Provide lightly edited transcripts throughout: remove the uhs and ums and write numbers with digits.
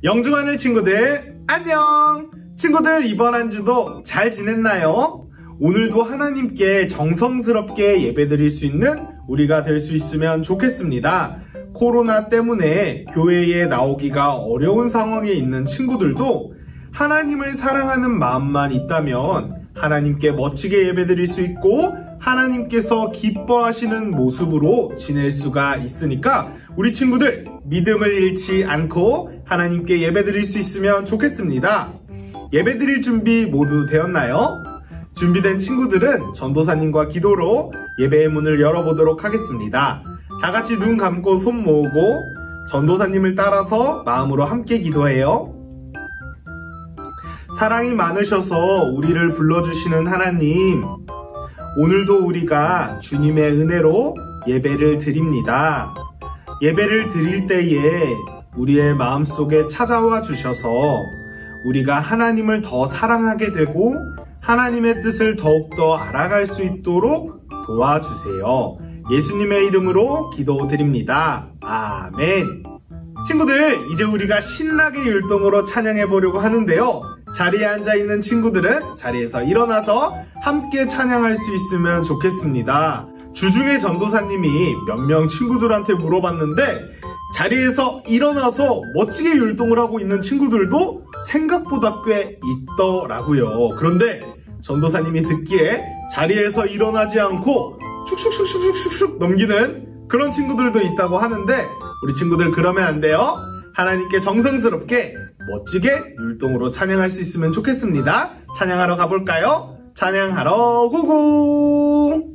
영중하늘 친구들 안녕! 친구들 이번 한 주도 잘 지냈나요? 오늘도 하나님께 정성스럽게 예배드릴 수 있는 우리가 될 수 있으면 좋겠습니다. 코로나 때문에 교회에 나오기가 어려운 상황에 있는 친구들도 하나님을 사랑하는 마음만 있다면 하나님께 멋지게 예배드릴 수 있고 하나님께서 기뻐하시는 모습으로 지낼 수가 있으니까 우리 친구들 믿음을 잃지 않고 하나님께 예배드릴 수 있으면 좋겠습니다. 예배드릴 준비 모두 되었나요? 준비된 친구들은 전도사님과 기도로 예배의 문을 열어보도록 하겠습니다. 다 같이 눈 감고 손 모으고 전도사님을 따라서 마음으로 함께 기도해요. 사랑이 많으셔서 우리를 불러주시는 하나님, 오늘도 우리가 주님의 은혜로 예배를 드립니다. 예배를 드릴 때에 우리의 마음속에 찾아와 주셔서 우리가 하나님을 더 사랑하게 되고 하나님의 뜻을 더욱더 알아갈 수 있도록 도와주세요. 예수님의 이름으로 기도드립니다. 아멘. 친구들, 이제 우리가 신나게 율동으로 찬양해 보려고 하는데요. 자리에 앉아있는 친구들은 자리에서 일어나서 함께 찬양할 수 있으면 좋겠습니다. 주중에 전도사님이 몇 명 친구들한테 물어봤는데 자리에서 일어나서 멋지게 율동을 하고 있는 친구들도 생각보다 꽤 있더라고요. 그런데 전도사님이 듣기에 자리에서 일어나지 않고 슉슉슉슉슉슉 넘기는 그런 친구들도 있다고 하는데 우리 친구들 그러면 안 돼요. 하나님께 정성스럽게 멋지게 율동으로 찬양할 수 있으면 좋겠습니다. 찬양하러 가볼까요? 찬양하러 고고!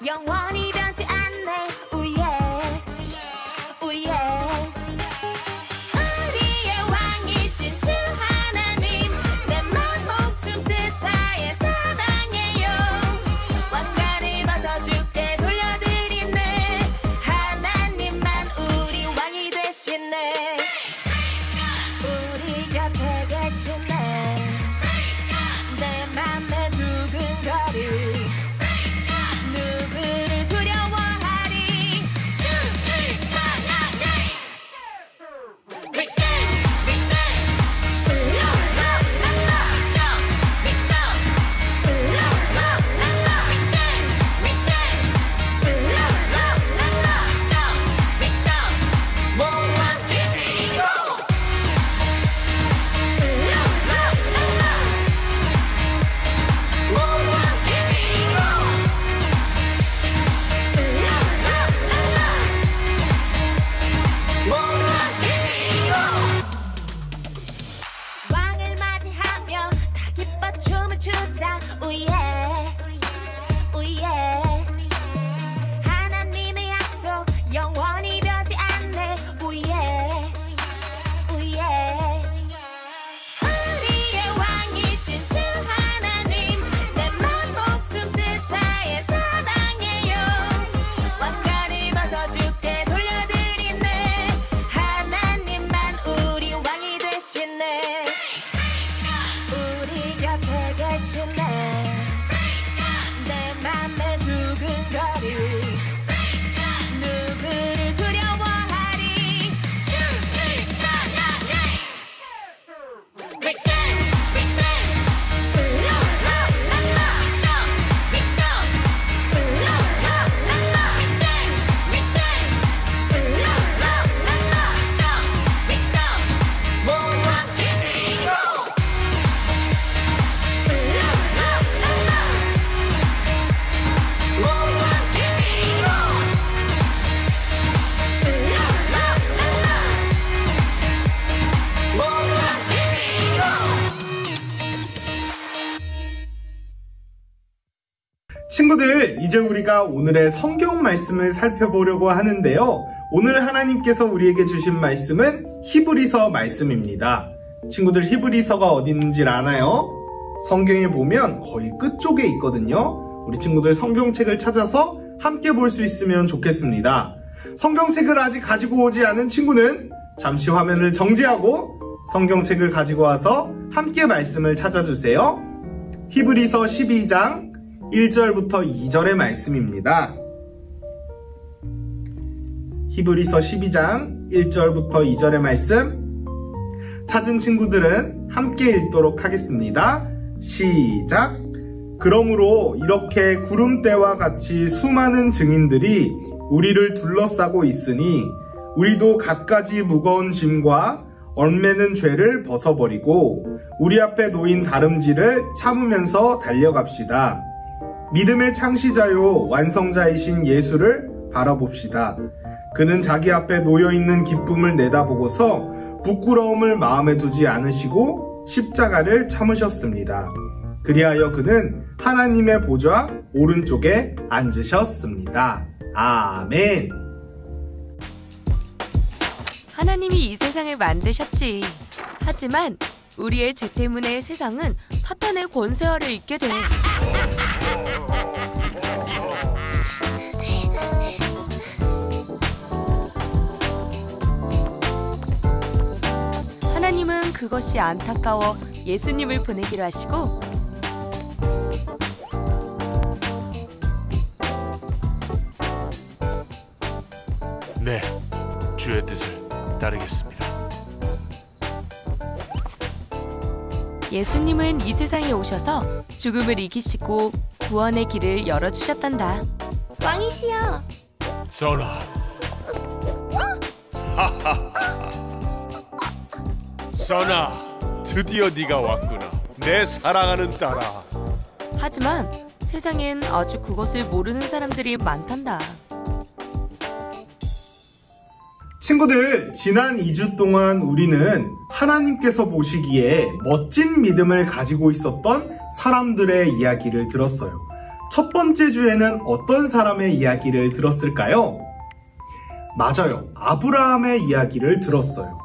영원히 변치 않네. 우예 우예. 우리의 왕이신 주 하나님, 내 맘 목숨 뜻 다해 사랑해요. 왕관을 벗어 주께 돌려드리네. 하나님만 우리 왕이 되시네. 우리 곁에 계시네. 내 맘에 두근거리 누구를 주자 우예 우예 하나님의 약속 영원히 변치 않네 우예 우예 우리의 왕이신 주 하나님 내 맘 목숨 뜻 다해 사랑해요 왕관을 벗어 주께 돌려드리네 하나님만 우리 왕이 되시네 우리 곁에 계시네 내 맘에 두근거리 누구를 두려워하리 We dance, we dance La la la la Jump, we jump La la la la We dance, we dance La la la la Jump, we jump 모아게 이로 La la la la 모아게 이로 La la la la 모아게 이로 친구들, 이제 우리가 오늘의 성경 말씀을 살펴보려고 하는데요. 오늘 하나님께서 우리에게 주신 말씀은 히브리서 말씀입니다. 친구들, 히브리서가 어디 있는지 아나요? 성경에 보면 거의 끝쪽에 있거든요. 우리 친구들 성경책을 찾아서 함께 볼 수 있으면 좋겠습니다. 성경책을 아직 가지고 오지 않은 친구는 잠시 화면을 정지하고 성경책을 가지고 와서 함께 말씀을 찾아주세요. 히브리서 12장 1절부터 2절의 말씀입니다. 히브리서 12장 1절부터 2절의 말씀 찾은 친구들은 함께 읽도록 하겠습니다. 시작! 그러므로 이렇게 구름대와 같이 수많은 증인들이 우리를 둘러싸고 있으니 우리도 갖가지 무거운 짐과 얽매는 죄를 벗어버리고 우리 앞에 놓인 다름질을 참으면서 달려갑시다. 믿음의 창시자요 완성자이신 예수를 바라봅시다. 그는 자기 앞에 놓여있는 기쁨을 내다보고서 부끄러움을 마음에 두지 않으시고 십자가를 참으셨습니다. 그리하여 그는 하나님의 보좌 오른쪽에 앉으셨습니다. 아멘. 하나님이 이 세상을 만드셨지. 하지만 우리의 죄 때문에 세상은 사탄의 권세 아래 있게 돼. 하나님은 그것이 안타까워 예수님을 보내기로 하시고 네, 주의 뜻을 따르겠습니다. 예수님은 이 세상에 오셔서 죽음을 이기시고 구원의 길을 열어주셨단다. 왕이시여 선아. 선아, 드디어 네가 왔구나. 내 사랑하는 딸아. 하지만 세상엔 아직 그것을 모르는 사람들이 많단다. 친구들, 지난 2주 동안 우리는 하나님께서 보시기에 멋진 믿음을 가지고 있었던 사람들의 이야기를 들었어요. 첫 번째 주에는 어떤 사람의 이야기를 들었을까요? 맞아요. 아브라함의 이야기를 들었어요.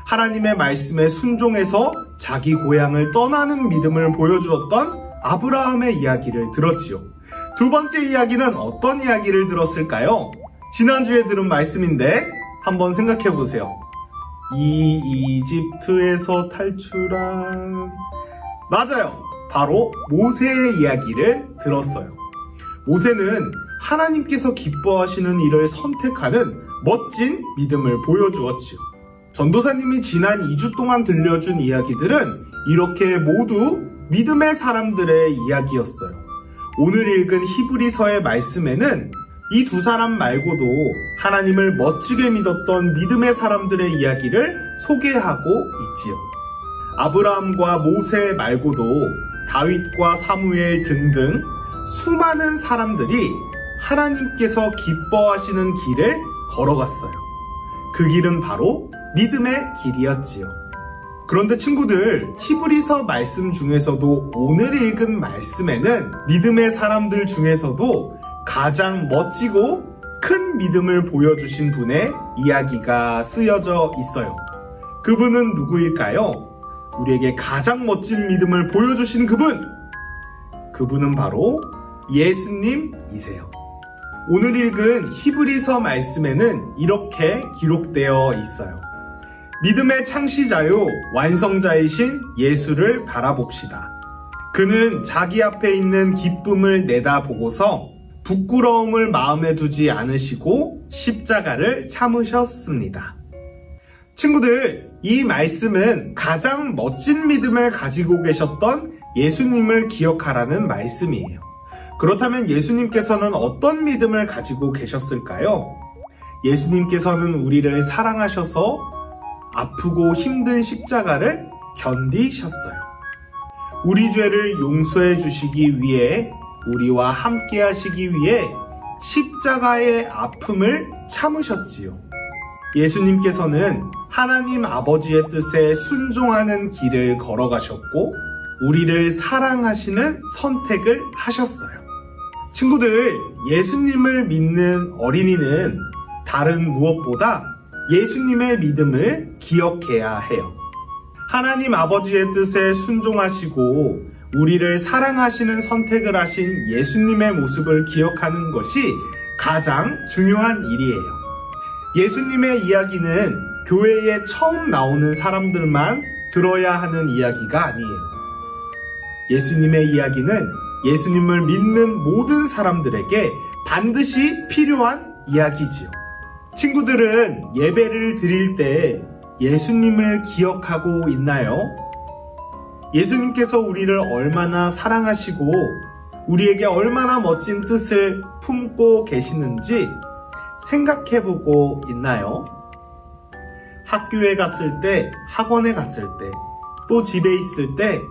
하나님의 말씀에 순종해서 자기 고향을 떠나는 믿음을 보여주었던 아브라함의 이야기를 들었지요. 두 번째 이야기는 어떤 이야기를 들었을까요? 지난주에 들은 말씀인데 한번 생각해 보세요. 이 이집트에서 탈출한... 맞아요. 바로 모세의 이야기를 들었어요. 모세는 하나님께서 기뻐하시는 일을 선택하는 멋진 믿음을 보여주었지요. 전도사님이 지난 2주 동안 들려준 이야기들은 이렇게 모두 믿음의 사람들의 이야기였어요. 오늘 읽은 히브리서의 말씀에는 이 두 사람 말고도 하나님을 멋지게 믿었던 믿음의 사람들의 이야기를 소개하고 있지요. 아브라함과 모세 말고도 다윗과 사무엘 등등 수많은 사람들이 하나님께서 기뻐하시는 길을 걸어갔어요. 그 길은 바로 믿음의 길이었지요. 그런데 친구들, 히브리서 말씀 중에서도 오늘 읽은 말씀에는 믿음의 사람들 중에서도 가장 멋지고 큰 믿음을 보여주신 분의 이야기가 쓰여져 있어요. 그분은 누구일까요? 우리에게 가장 멋진 믿음을 보여주신 그분은 바로 예수님이세요. 오늘 읽은 히브리서 말씀에는 이렇게 기록되어 있어요. 믿음의 창시자요 완성자이신 예수를 바라봅시다. 그는 자기 앞에 있는 기쁨을 내다보고서 부끄러움을 마음에 두지 않으시고 십자가를 참으셨습니다. 친구들, 이 말씀은 가장 멋진 믿음을 가지고 계셨던 예수님을 기억하라는 말씀이에요. 그렇다면 예수님께서는 어떤 믿음을 가지고 계셨을까요? 예수님께서는 우리를 사랑하셔서 아프고 힘든 십자가를 견디셨어요. 우리 죄를 용서해 주시기 위해, 우리와 함께 하시기 위해 십자가의 아픔을 참으셨지요. 예수님께서는 하나님 아버지의 뜻에 순종하는 길을 걸어가셨고 우리를 사랑하시는 선택을 하셨어요. 친구들, 예수님을 믿는 어린이는 다른 무엇보다 예수님의 믿음을 기억해야 해요. 하나님 아버지의 뜻에 순종하시고 우리를 사랑하시는 선택을 하신 예수님의 모습을 기억하는 것이 가장 중요한 일이에요. 예수님의 이야기는 교회에 처음 나오는 사람들만 들어야 하는 이야기가 아니에요. 예수님의 이야기는 예수님을 믿는 모든 사람들에게 반드시 필요한 이야기지요. 친구들은 예배를 드릴 때 예수님을 기억하고 있나요? 예수님께서 우리를 얼마나 사랑하시고 우리에게 얼마나 멋진 뜻을 품고 계시는지 생각해보고 있나요? 학교에 갔을 때, 학원에 갔을 때, 또 집에 있을 때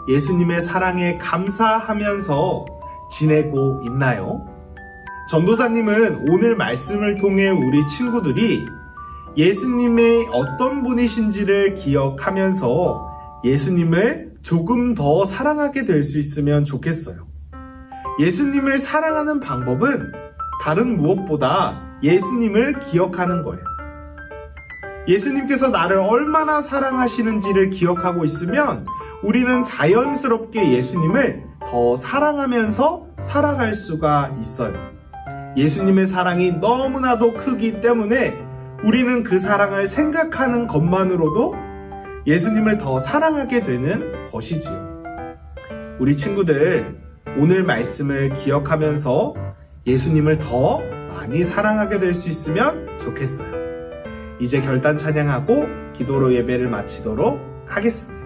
예수님의 사랑에 감사하면서 지내고 있나요? 전도사님은 오늘 말씀을 통해 우리 친구들이 예수님의 어떤 분이신지를 기억하면서 예수님을 조금 더 사랑하게 될 수 있으면 좋겠어요. 예수님을 사랑하는 방법은 다른 무엇보다 예수님을 기억하는 거예요. 예수님께서 나를 얼마나 사랑하시는지를 기억하고 있으면 우리는 자연스럽게 예수님을 더 사랑하면서 살아갈 수가 있어요. 예수님의 사랑이 너무나도 크기 때문에 우리는 그 사랑을 생각하는 것만으로도 예수님을 더 사랑하게 되는 것이지요. 우리 친구들, 오늘 말씀을 기억하면서 예수님을 더 많이 사랑하게 될 수 있으면 좋겠어요. 이제 결단 찬양하고 기도로 예배를 마치도록 하겠습니다.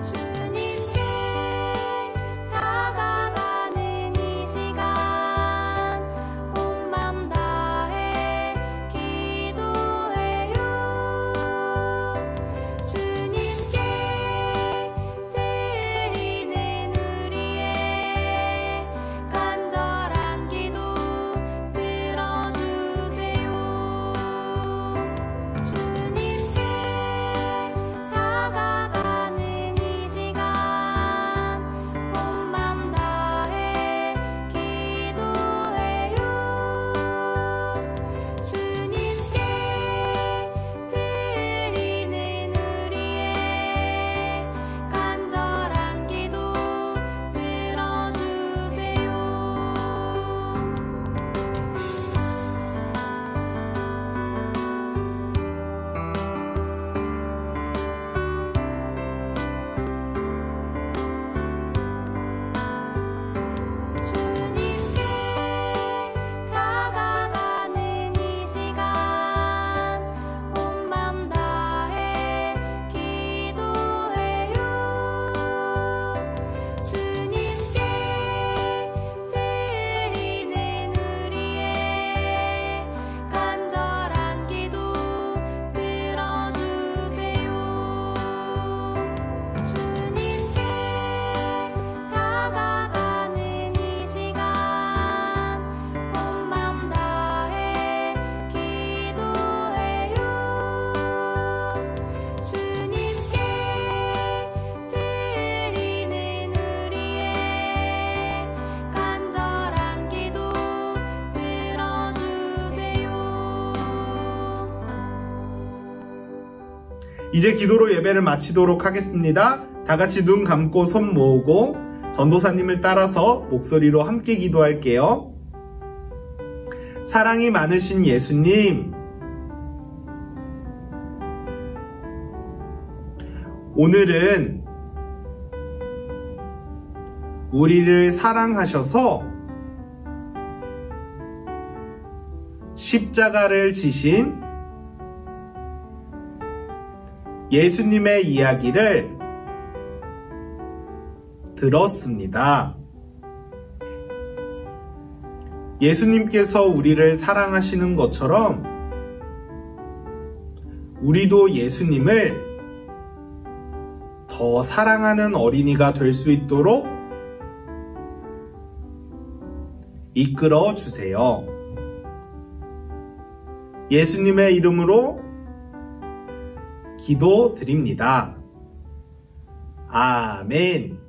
주님께 다가가는 이 시간 온 맘 다해 기도해요. 주님께 드리는 우리의 이제 기도로 예배를 마치도록 하겠습니다. 다 같이 눈 감고 손 모으고 전도사님을 따라서 목소리로 함께 기도할게요. 사랑이 많으신 예수님, 오늘은 우리를 사랑하셔서 십자가를 지신 예수님의 이야기를 들었습니다. 예수님께서 우리를 사랑하시는 것처럼 우리도 예수님을 더 사랑하는 어린이가 될 수 있도록 이끌어 주세요. 예수님의 이름으로 기도드립니다. 아멘.